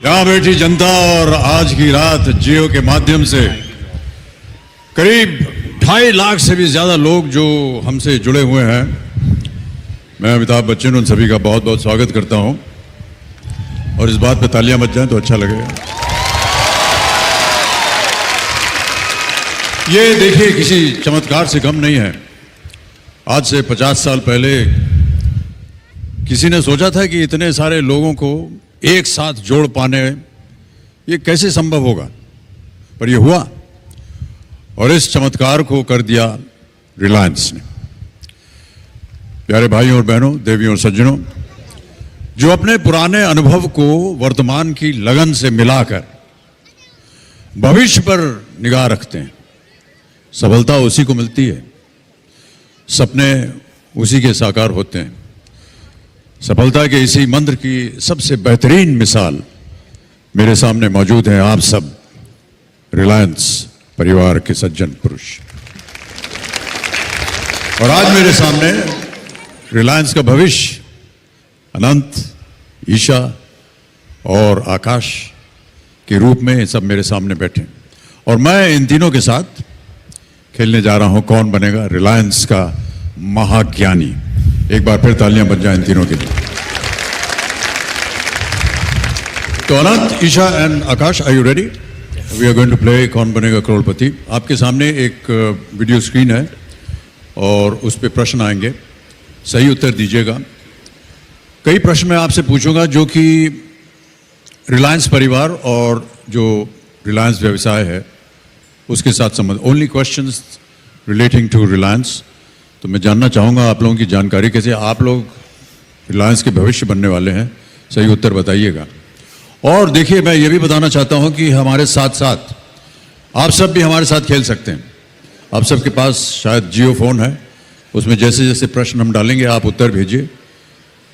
यहाँ बैठी जनता और आज की रात जियो के माध्यम से करीब 2.5 लाख से भी ज्यादा लोग जो हमसे जुड़े हुए हैं, मैं अमिताभ बच्चन उन सभी का बहुत बहुत स्वागत करता हूं। और इस बात पे तालियां बज जाएं तो अच्छा लगेगा। ये देखिए किसी चमत्कार से कम नहीं है। आज से 50 साल पहले किसी ने सोचा था कि इतने सारे लोगों को एक साथ जोड़ पाने ये कैसे संभव होगा, पर ये हुआ और इस चमत्कार को कर दिया रिलायंस ने। प्यारे भाइयों और बहनों, देवियों और सज्जनों, जो अपने पुराने अनुभव को वर्तमान की लगन से मिलाकर भविष्य पर निगाह रखते हैं, सफलता उसी को मिलती है, सपने उसी के साकार होते हैं। सफलता के इसी मंत्र की सबसे बेहतरीन मिसाल मेरे सामने मौजूद है आप सब रिलायंस परिवार के सज्जन पुरुष। और आज मेरे सामने रिलायंस का भविष्य अनंत, ईशा और आकाश के रूप में सब मेरे सामने बैठे और मैं इन तीनों के साथ खेलने जा रहा हूं कौन बनेगा रिलायंस का महाज्ञानी। एक बार फिर तालियां बज जाएं इन तीनों के लिए। तो Anant, Isha and Akash, are you ready? We are going to play Kaun Banega करोड़पति। आपके सामने एक वीडियो स्क्रीन है और उस पर प्रश्न आएंगे, सही उत्तर दीजिएगा। कई प्रश्न मैं आपसे पूछूंगा जो कि रिलायंस परिवार और जो रिलायंस व्यवसाय है उसके साथ संबंध, only questions relating to Reliance. तो मैं जानना चाहूँगा आप लोगों की जानकारी कैसे, आप लोग रिलायंस के भविष्य बनने वाले हैं, सही उत्तर बताइएगा। और देखिए, मैं ये भी बताना चाहता हूँ कि हमारे साथ साथ आप सब भी हमारे साथ खेल सकते हैं। आप सबके पास शायद जियो फोन है, उसमें जैसे जैसे प्रश्न हम डालेंगे आप उत्तर भेजिए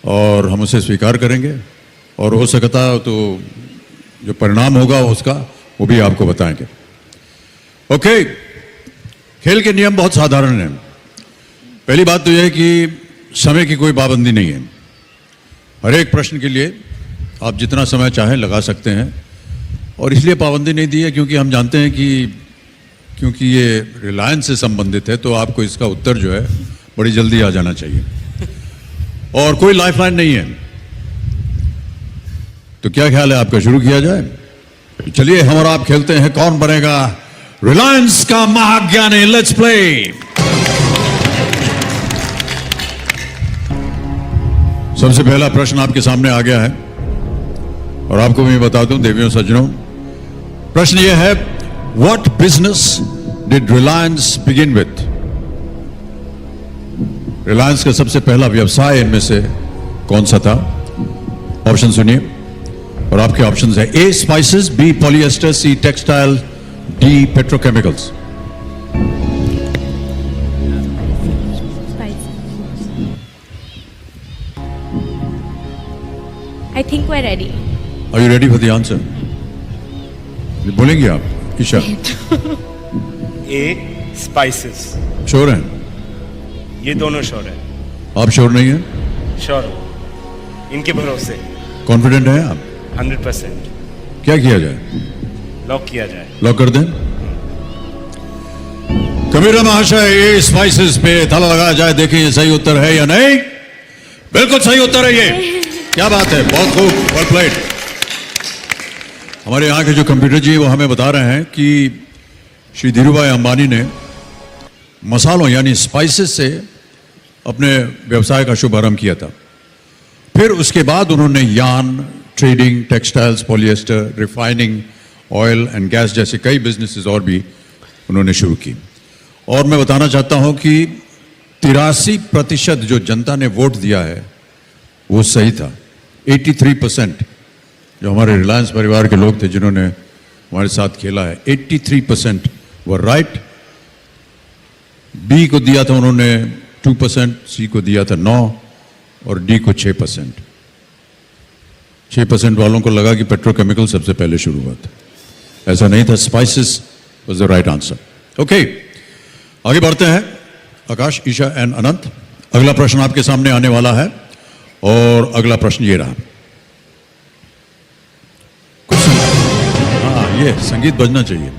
और हम उसे स्वीकार करेंगे और हो सकता तो जो परिणाम होगा उसका वो भी आपको बताएंगे। ओके, खेल के नियम बहुत साधारण हैं। पहली बात तो यह है कि समय की कोई पाबंदी नहीं है। हर एक प्रश्न के लिए आप जितना समय चाहें लगा सकते हैं और इसलिए पाबंदी नहीं दी है क्योंकि हम जानते हैं कि क्योंकि ये रिलायंस से संबंधित है तो आपको इसका उत्तर जो है बड़ी जल्दी आ जाना चाहिए और कोई लाइफलाइन नहीं है। तो क्या ख्याल है आपका, शुरू किया जाए? चलिए हम और आप खेलते हैं कौन बनेगा रिलायंस का महाज्ञानी। Let's play. सबसे पहला प्रश्न आपके सामने आ गया है और आपको मैं बता दूं देवियों सज्जनों, प्रश्न यह है, what business did Reliance begin with? Reliance का सबसे पहला व्यवसाय इनमें से कौन सा था? ऑप्शन सुनिए और आपके ऑप्शंस है A spices, B polyester, C textile, D petrochemicals. I think we're ready. Are you ready for the answer? बोलेंगे आप, ईशा? ए स्पाइसेस। श्योर हैं? ये दोनों श्योर है। आप श्योर नहीं हैं? श्योर हो, इनके भरोसे। कॉन्फिडेंट हैं आप? 100%। क्या किया जाए? लॉक किया जाए। लॉक कर दें? कबीरा महाशय, ए स्पाइसेस पे ताला लगाया जाए, देखें ये सही उत्तर है या नहीं। बिल्कुल सही उत्तर है ये। क्या बात है, बहुत खूब, वेल प्लेड। हमारे यहाँ के जो कंप्यूटर जी वो हमें बता रहे हैं कि श्री धीरूभाई अंबानी ने मसालों यानी स्पाइसेस से अपने व्यवसाय का शुभारंभ किया था। फिर उसके बाद उन्होंने yarn, trading, textiles, polyester, refining, oil and gas जैसे कई बिजनेसेस और भी उन्होंने शुरू की। और मैं बताना चाहता हूं कि 83% जो जनता ने वोट दिया है वो सही था। 83% जो हमारे रिलायंस परिवार के लोग थे जिन्होंने हमारे साथ खेला है, 83% वर राइट। बी को दिया था उन्होंने 2%, सी को दिया था 9 और डी को 6%। 6% वालों को लगा कि पेट्रोकेमिकल सबसे पहले शुरू हुआ था, ऐसा नहीं था। Spices was the right answer. Okay, आगे बढ़ते हैं। आकाश, ईशा एंड अनंत, अगला प्रश्न आपके सामने आने वाला है और अगला प्रश्न ये रहा। कुछ हाँ, ये संगीत बजना चाहिए।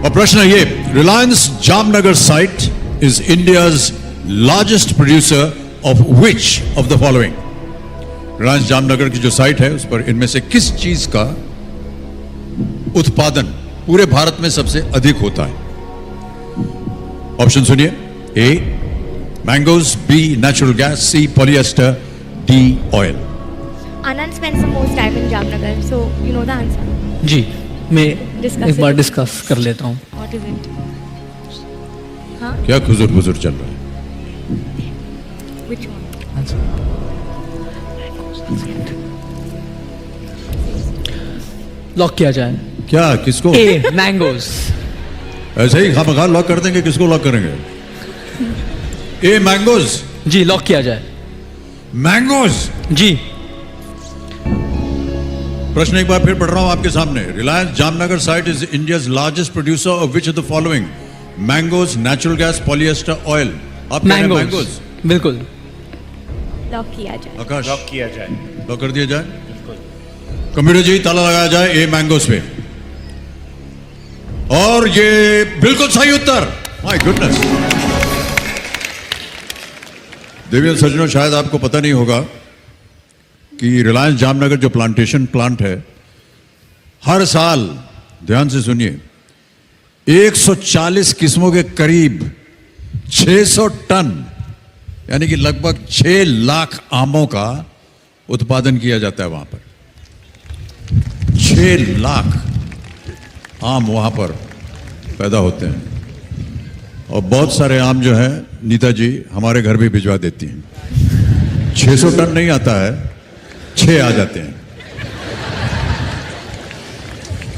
और प्रश्न है ये, Reliance Jamnagar site is India's largest producer of which of the following? Reliance Jamnagar की जो साइट है उस पर इनमें से किस चीज का उत्पादन पूरे भारत में सबसे अधिक होता है? ऑप्शन सुनिए। A mangoes, B natural gas, C polyester, D oil. Anand spends the most time in Jamnagar, so you know the answer. जी, मैं Discuss एक बार it. डिस्कस कर लेता हूँ। What is it? हाँ, क्या खुजूर बुजुर चल रहा है? which one? लॉक किया जाए। क्या किसको? ए मैंगोज। ऐसे ही खामखा लॉक कर देंगे, किसको लॉक करेंगे? ए मैंगोज। जी, लॉक किया जाए। मैंगोज। जी, प्रश्न एक बार फिर पढ़ रहा हूं आपके सामने। Reliance Jamnagar site is India's largest producer of which of the following? Mangoes, natural gas, polyester, oil. आप कह रहे हैं मैंगोज। बिल्कुल। Lock किया जाए। आकाश, लॉक किया जाए। लॉक कर दिया जाए। बिल्कुल। कंप्यूटर जी ताला लगाया जाए ए मैंगोज पे। और ये बिल्कुल सही उत्तर। My goodness. देवियों सज्जनों, शायद आपको पता नहीं होगा कि रिलायंस जामनगर जो प्लांटेशन प्लांट है, हर साल, ध्यान से सुनिए, 140 किस्मों के करीब 600 टन यानी कि लगभग 6 लाख आमों का उत्पादन किया जाता है वहां पर। 6 लाख आम वहां पर पैदा होते हैं। और बहुत सारे आम जो है नीता जी हमारे घर भी भिजवा देती हैं। 600 टन नहीं आता है, 6 आ जाते हैं।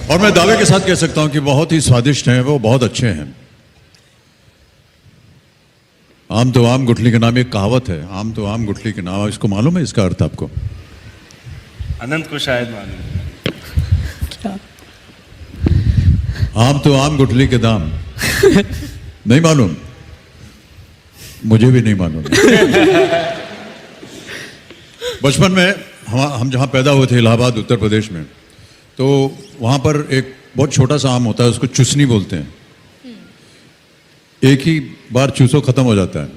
और मैं दावे के साथ कह सकता हूं कि बहुत ही स्वादिष्ट हैं, वो बहुत अच्छे हैं। आम तो आम गुठली के नाम एक कहावत है, आम तो आम गुठली के नाम। इसको मालूम है इसका अर्थ आपको? अनंत को शायद मालूम। क्या? आम तो आम गुठली के दाम। नहीं मालूम? मुझे भी नहीं मालूम। बचपन में हम जहाँ पैदा हुए थे, इलाहाबाद उत्तर प्रदेश में, तो वहाँ पर एक बहुत छोटा सा आम होता है, उसको चुसनी बोलते हैं। एक ही बार चूसो खत्म हो जाता है।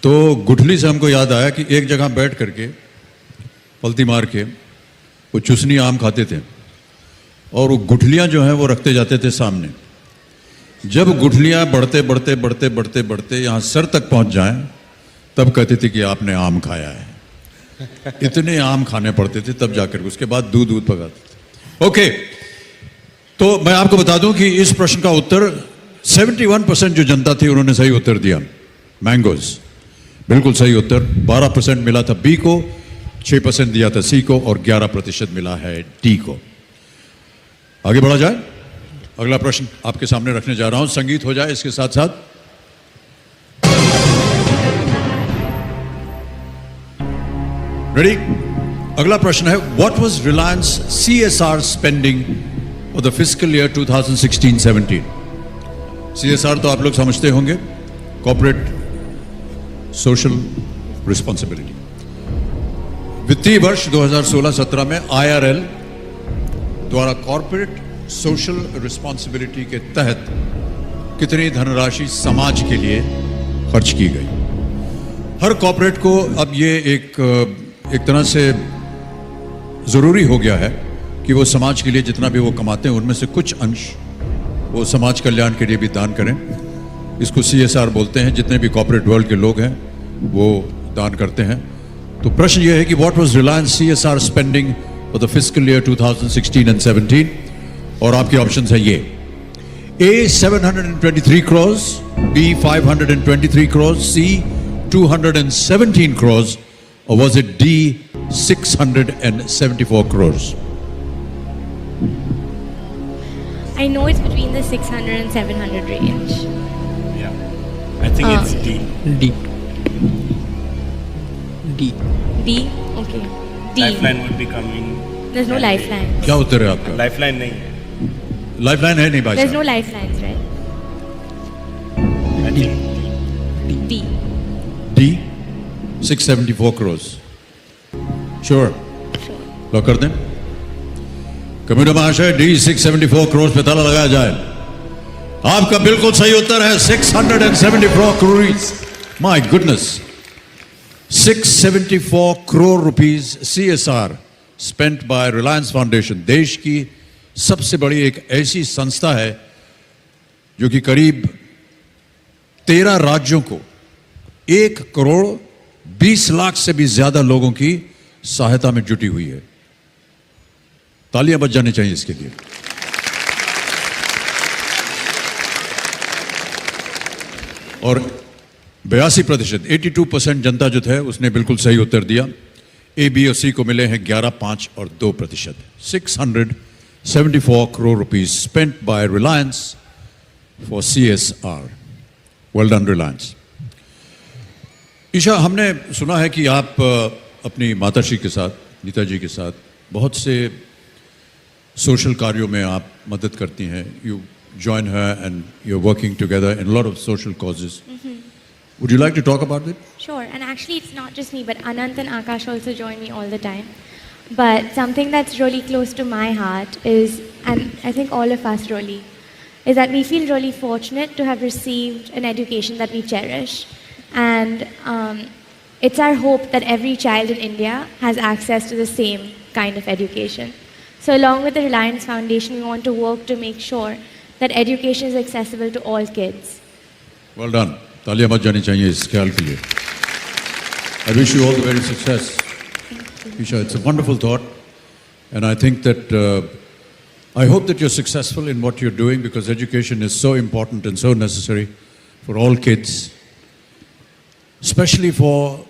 तो गुठली से हमको याद आया कि एक जगह बैठ करके पलती मार के वो चुसनी आम खाते थे और वो गुठलियाँ जो हैं वो रखते जाते थे सामने। जब गुठलियाँ बढ़ते बढ़ते बढ़ते बढ़ते बढ़ते यहाँ सर तक पहुँच जाएं, तब कहते थे कि आपने आम खाया है। इतने आम खाने पड़ते थे तब जाकर, उसके बाद दूध पकाते थे। ओके, तो मैं आपको बता दूं कि इस प्रश्न का उत्तर 71% जो जनता थी उन्होंने सही उत्तर दिया, मैंगोज। बिल्कुल सही उत्तर। 12% मिला था बी को, 6% दिया था सी को और 11% मिला है डी को। आगे बढ़ा जाए। अगला प्रश्न आपके सामने रखने जा रहा हूं। संगीत हो जाए इसके साथ साथ। रेडी? अगला प्रश्न है, what was Reliance CSR spending for the fiscal year 2016-17? CSR तो आप लोग समझते होंगे, कॉर्पोरेट सोशल रिस्पॉन्सिबिलिटी। वित्तीय वर्ष 2016-17 में IRL द्वारा कॉर्पोरेट सोशल रिस्पॉन्सिबिलिटी के तहत कितनी धनराशि समाज के लिए खर्च की गई? हर कॉर्पोरेट को अब ये एक तरह से जरूरी हो गया है कि वो समाज के लिए जितना भी वो कमाते हैं उनमें से कुछ अंश वो समाज कल्याण के लिए भी दान करें। इसको CSR बोलते हैं। जितने भी कॉर्पोरेट वर्ल्ड के लोग हैं वो दान करते हैं। तो प्रश्न ये है कि what was Reliance CSR spending for the fiscal year 2016 and 17? और आपके ऑप्शंस है ये: A 723 crores, B 523 crores, C 217 crores, or was it D 674 crores? I know it's between the 600 and 700 range. Yeah, I think it's D. D. D. D? Okay. D. Lifeline would be coming. There's no lifeline. क्या उत्तर है आपका? Lifeline नहीं है। Lifeline है नहीं भाई There's no साहब। lifelines, right? I think D. D. 674 crores. Sure. Lock कर दें. कंप्यूटर महाशय डी 674 crores पे ताला लगाया जाए. आपका बिल्कुल सही उत्तर है 674 crores. My goodness. 674 crore rupees CSR spent by Reliance Foundation. देश की सबसे बड़ी एक ऐसी संस्था है जो कि करीब 13 राज्यों को 1 करोड़ 20 लाख से भी ज्यादा लोगों की सहायता में जुटी हुई है. तालियां बज जानी चाहिए इसके लिए. और 82%, 82% जनता जो है उसने बिल्कुल सही उत्तर दिया. ए, बी और सी को मिले हैं 11, 5 और 2%. 674 crore rupees spent by Reliance for CSR. Well done, Reliance. Isha, हमने सुना है कि आप अपनी माताश्री के साथ, नीताजी के साथ बहुत से सोशल कार्यों में आप मदद करती हैं. You join her and you're working together in a lot of social causes. Would you like to talk about it? Sure, and actually it's not just me, but Anant and Akash also join me all the time. But something that's really close to my heart is, and I think all of us really, is that we feel really fortunate to have received an education that we cherish. And it's our hope that every child in India has access to the same kind of education. So along with the Reliance Foundation, we want to work to make sure that education is accessible to all kids. Well done. तालियां बज जानी चाहिए इस ख्याल के लिए. I wish you all the very success. Isha, it's a wonderful thought, and I think that I hope that you're successful in what you're doing, because education is so important and so necessary for all kids, especially for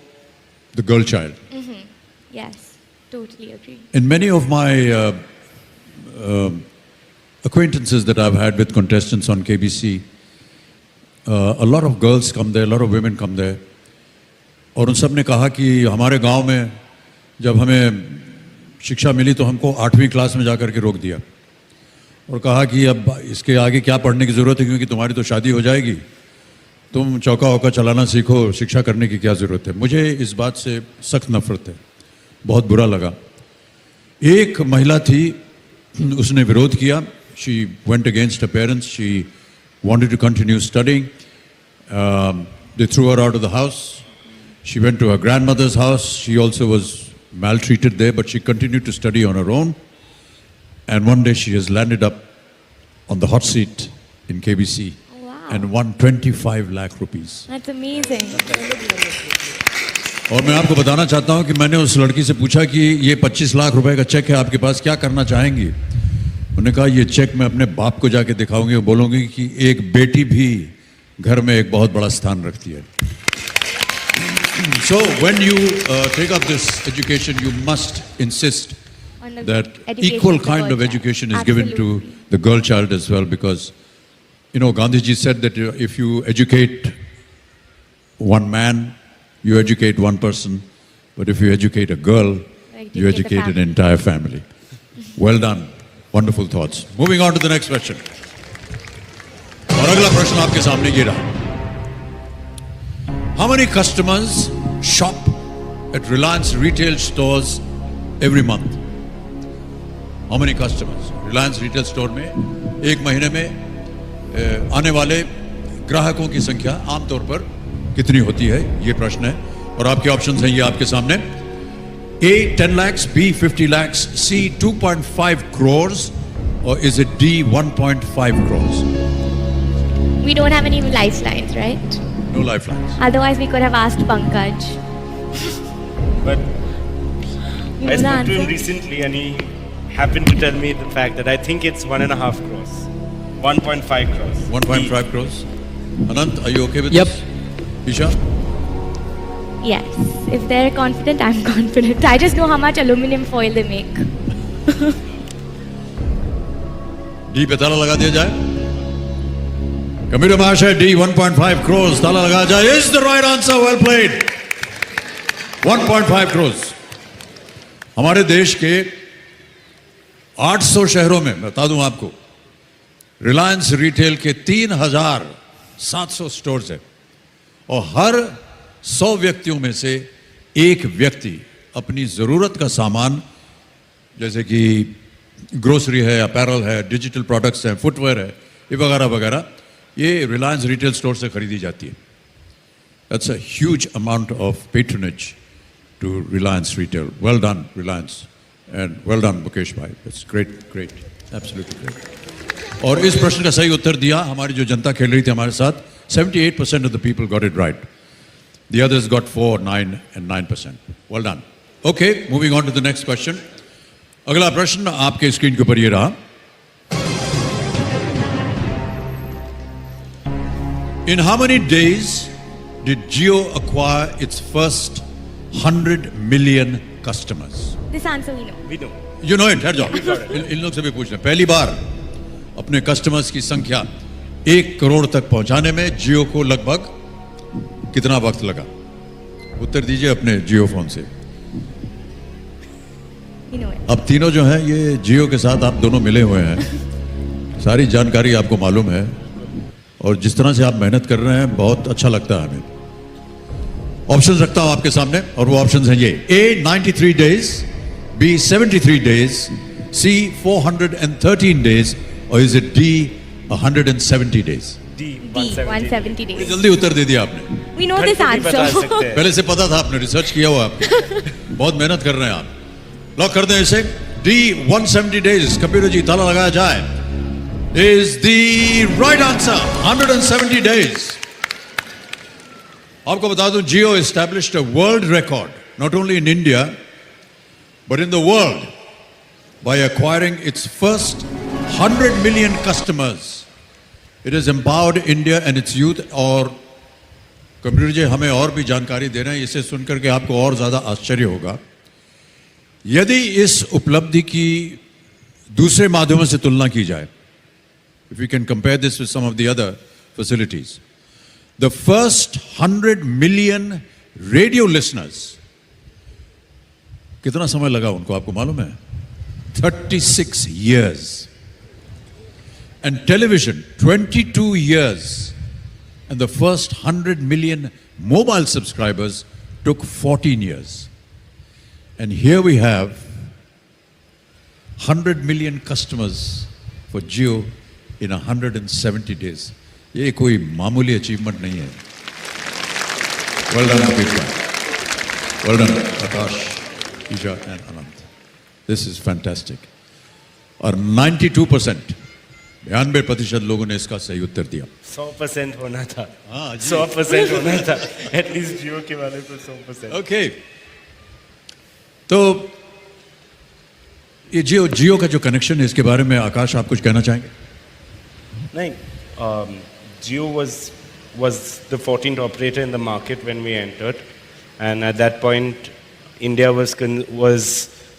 the girl child. Yes, totally agree. In many of my acquaintances that I've had with contestants on KBC, a lot of girls come there, a lot of women come there, और उन सब ने कहा कि हमारे गांव में जब हमें शिक्षा मिली तो हमको 8वीं क्लास में जाकर के रोक दिया और कहा कि अब इसके आगे क्या पढ़ने की ज़रूरत है, क्योंकि तुम्हारी तो शादी हो जाएगी, तुम चौका वौका चलाना सीखो, शिक्षा करने की क्या ज़रूरत है. मुझे इस बात से सख्त नफरत है, बहुत बुरा लगा. एक महिला थी, उसने विरोध किया. She went against her parents. She wanted to continue studying. They threw her out of the house. She went to her grandmother's house. She also was maltreated there, but she continued to study on her own. And one day she has landed up on the hot seat in KBC. Wow. And won 25 lakh rupees. That's amazing. और मैं आपको बताना चाहता हूं कि मैंने उस लड़की से पूछा कि ये 25 लाख रुपए का चेक है आपके पास, क्या करना चाहेंगी. उन्होंने कहा ये चेक मैं अपने बाप को जाके दिखाऊंगी और बोलूंगी कि एक बेटी भी घर में एक बहुत बड़ा स्थान रखती है. So when you take up this education, you must insist On the that education equal of the kind girl of child. education is given to Absolutely. the girl child as well, because Gandhiji said that if you educate one man, you educate one person, but if you educate a girl, you Educate the educate an family. entire family. Well done. Wonderful thoughts. Moving on to the next question. और अगला प्रश्न आपके सामने ये रहा. How many customers shop at Reliance retail stores every month? How many customers? Reliance retail store में एक महीने में आने वाले ग्राहकों की संख्या आमतौर पर कितनी होती है, ये प्रश्न है. और आपके ऑप्शंस हैं ये आपके सामने. A 10 lakhs, B 50 lakhs, C 2.5 crores, or is it D 1.5 crores? We don't have any lifelines, right? No lifelines. Otherwise, we could have asked Pankaj. But You I know the spoke to him answer? recently and he happened to tell me the fact that I think it's 1.5 crores. 1.5 crores. 1.5 crores. Anant, are you okay with Yep. this? Isha? Yes. If they're confident, I'm confident. I just know how much aluminum foil they make. D पे ताला लगा दिया जाए. Computer महाशय D 1.5 crores ताला लगा जाए. Is the right answer. Well played. 1.5 crores. हमारे देश के 800 शहरों में बता दूं आपको, रिलायंस रिटेल के 3,700 स्टोर्स है और हर 100 व्यक्तियों में से एक व्यक्ति अपनी ज़रूरत का सामान जैसे कि ग्रोसरी है, अपैरल है, डिजिटल प्रोडक्ट्स हैं, फुटवेयर है, ये वगैरह वगैरह, ये रिलायंस रिटेल स्टोर से खरीदी जाती है. That's a huge amount of patronage to Reliance Retail. Well done, Reliance. And well done, Mukesh Bhai. It's great, great. Absolutely great. और इस प्रश्न का सही उत्तर दिया हमारी जो जनता खेल रही थी हमारे साथ, 78% of the people got it right. The others got 4, 9 and 9%. Well done. Okay, moving on to the next question. अगला प्रश्न आपके स्क्रीन के ऊपर ये रहा. In how many days did Jio acquire its first 100 million customers? This answer we know. We know. You know it, ठहर जाओ. इन लोग से भी पूछ लें. पहली बार अपने कस्टमर्स की संख्या 1 करोड़ तक पहुंचाने में जियो को लगभग कितना वक्त लगा? उत्तर दीजिए अपने जियो फोन से. We know it. अब तीनों जो हैं ये जियो के साथ आप दोनों मिले हुए हैं. सारी जानकारी आपको मालूम है और जिस तरह से आप मेहनत कर रहे हैं बहुत अच्छा लगता है हमें. ऑप्शंस रखता हूं आपके सामने और वो ऑप्शंस हैं ये. A 93 days, B 73 days, C 413 days or is it D 170 days? D, D, 170 days. जल्दी उत्तर दे दिया आपने. We know this 30 भी बता answer. सकते हैं. पहले से पता था, आपने रिसर्च किया हुआ आपने. बहुत मेहनत कर रहे हैं आप. लॉक कर दें इसे. D 170 days. कंप्यूटर जी ताला लगाया जाए. Is the right answer. 170 days. आपको बता दूं Jio established a world record not only in India but in the world by acquiring its first 100 million customers. It has empowered India and its youth. और computer जी हमें और भी जानकारी दे रहे हैं, इसे सुनकर के आपको और ज्यादा आश्चर्य होगा. यदि इस उपलब्धि की दूसरे माध्यमों से तुलना की जाए, if we can compare this with some of the other facilities, the first 100 million radio listeners, कितना समय लगा उनको आपको मालूम है? 36 years. And television, 22 years. And the first 100 million mobile subscribers took 14 years. And here we have 100 million customers for Jio in 170 days. ये कोई मामूली अचीवमेंट नहीं है. Well done, Mukesh bhai. Well done, Akash, Isha and Anant. This is fantastic. और 92%, 92% लोगों ने इसका सही उत्तर दिया. 100% होना था. हाँ जी. 100% होना था. At least Jio के वाले को 100%. ओके. तो ये जियो का जो कनेक्शन है इसके बारे में आकाश आप कुछ कहना चाहेंगे? नहीं, Jio was the 14th operator in the market when we entered, and at that point, India was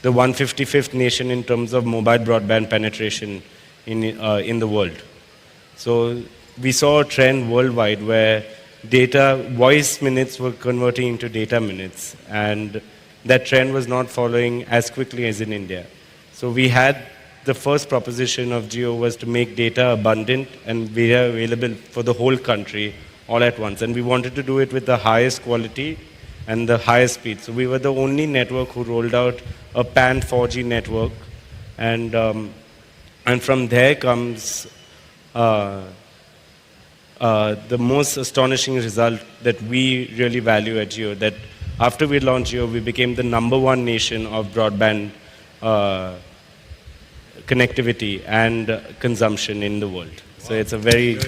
the 155th nation in terms of mobile broadband penetration in the world. So we saw a trend worldwide where voice minutes were converting into data minutes, and that trend was not following as quickly as in India. So we had the first proposition of Jio was to make data abundant and data available for the whole country all at once. And we wanted to do it with the highest quality and the highest speed. So we were the only network who rolled out a PAN 4G network. And from there comes the most astonishing result that we really value at Jio, that after we launched Jio, we became the #1 nation of broadband connectivity and consumption in the world. So it's a very...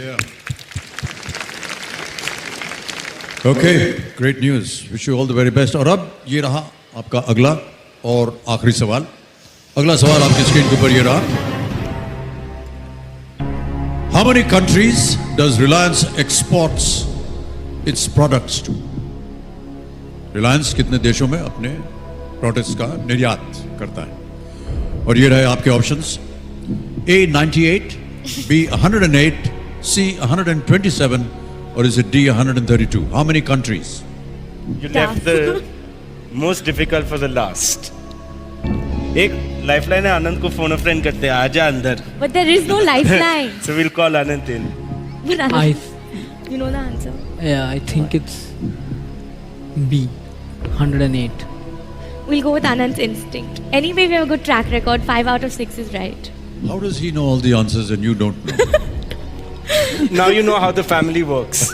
Okay, great news. Wish you all the very best. और अब ये रहा आपका अगला और आखिरी सवाल. अगला सवाल आपकी स्क्रीन के ऊपर ये रहा. How many countries does Reliance exports its products to? Reliance कितने देशों में अपने प्रोडक्ट्स का निर्यात करता है? और ये रहे आपके options. A 98, B 108, C 127, or is it D 132? How many countries? You left the most difficult for the last. एक lifeline है, आनंद को phone a friend करते हैं, आजा अंदर. But there is no lifeline. So we'll call Anand in. But I you know the answer. yeah, I think it's B. 108. We'll go with Anand's instinct. Anyway, we have a good track record. 5 out of 6 is right. How does he know all the answers and you don't know? Now you know how the family works.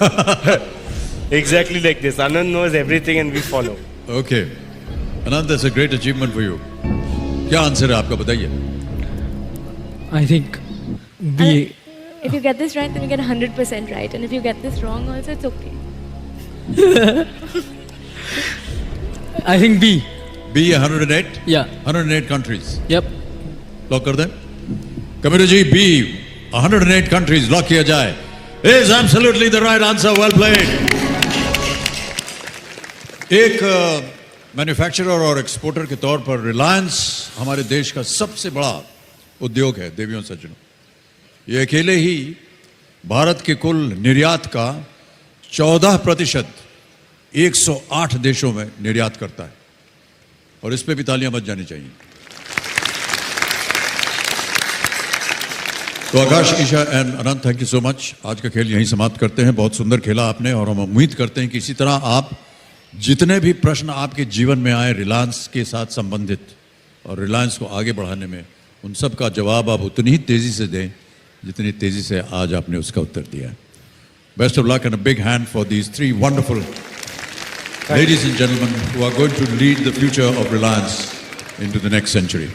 Exactly like this. Anand knows everything and we follow. Okay. Anand, that's a great achievement for you. क्या answer है आपका बताइए? I think B. If you get this right, then you get 100% right. And if you get this wrong also, it's okay. I think B. B 108? Yeah. 108 countries. Yep. Lock कर दें? Committee जी B 108 countries lock किया जाए. Is absolutely the right answer. Well played. एक manufacturer और exporter के तौर पर रिलायंस हमारे देश का सबसे बड़ा उद्योग है देवियों सज्जनों. ये अकेले ही भारत के कुल निर्यात का 14% 108 देशों में निर्यात करता है और इस पे भी तालियां बज जानी चाहिए. तो Akash, Isha and Anant, thank you so much. आज का खेल यहीं समाप्त करते हैं. बहुत सुंदर खेला आपने और हम उम्मीद करते हैं कि इसी तरह आप जितने भी प्रश्न आपके जीवन में आए रिलायंस के साथ संबंधित और रिलायंस को आगे बढ़ाने में, उन सब का जवाब आप उतनी ही तेज़ी से दें जितनी तेज़ी से आज आपने उसका उत्तर दिया है. Best of luck and a big hand for these 3 wonderful ladies and gentlemen who are going to lead the future of Reliance into the next century.